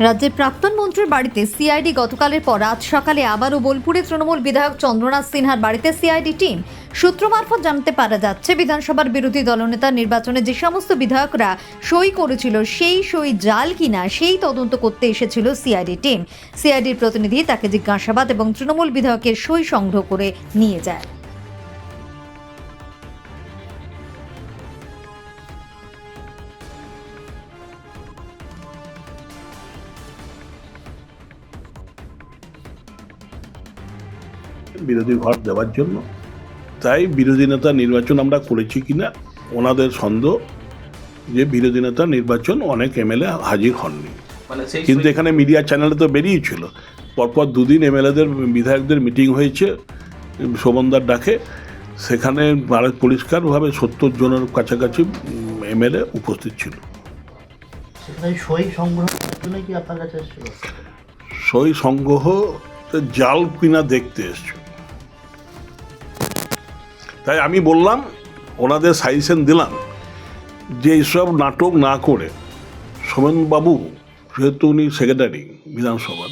রাজ্যের প্রাক্তন মন্ত্রীর বাড়িতে সিআইডি গতকালের পর আজ সকালে আবারও বোলপুরে তৃণমূল বিধায়ক চন্দ্রনাথ সিনহার বাড়িতে সিআইডি টিম। সূত্র মারফত জানতে পারা যাচ্ছে, বিধানসভার বিরোধী দলনেতা নির্বাচনে যে সমস্ত বিধায়করা সই করেছিল সেই সই জাল কিনা সেই তদন্ত করতে এসেছিল সিআইডি টিম। সিআইডির প্রতিনিধি তাকে জিজ্ঞাসাবাদ এবং তৃণমূল বিধায়কের সই সংগ্রহ করে নিয়ে যায়। বিরোধী ঘর দেওয়ার জন্য, তাই বিরোধী নেতা নির্বাচন আমরা করেছি কিনা ওনাদের সন্দেহ যে বিরোধী নেতা নির্বাচন অনেক এমএলএ হাজির হননি। কিন্তু এখানে মিডিয়া চ্যানেলে তো বেরিয়েছিল, পরপর দুদিন এমএলএদের বিধায়কদের মিটিং হয়েছে শোভনদার ডাকে, সেখানে পরিষ্কারভাবে 70 জনের কাছাকাছি এমএলএ উপস্থিত ছিল। সই সংগ্রহ কি আপনার কাছে এসেছিল? সই সংগ্রহ জাল কিনা দেখতে এসছো, তাই আমি বললাম, ওনাদের সাজেশন দিলাম যে এইসব নাটক না করে সোমেনবাবু, যেহেতু উনি সেক্রেটারি বিধানসভার,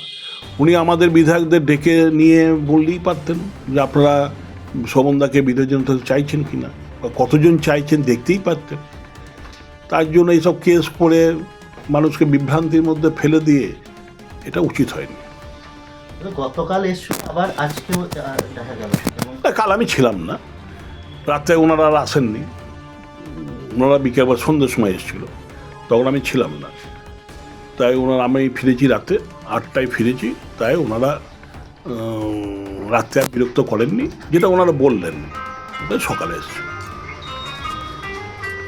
উনি আমাদের বিধায়কদের ডেকে নিয়ে বললেই পারতেন যে আপনারা শোভনদাকে বিরোধী জনতা চাইছেন কিনা বা কতজন চাইছেন দেখতেই পারতেন। তার জন্য এইসব কেস করে মানুষকে বিভ্রান্তির মধ্যে ফেলে দিয়ে এটা উচিত হয়নি। গতকাল এসে আবার আজকেও দেখা গেল। কাল আমি ছিলাম না, রাত্রে ওনারা আর আসেননি, ওনারা বিকেল বা সন্ধ্যের সময় এসেছিল, তখন আমি ছিলাম না। তাই আমি ফিরেছি রাতে 8টায় ফিরেছি, তাই ওনারা রাত্রে আর বিরক্ত করেননি, যেটা ওনারা বললেন, তাই সকালে এসছে।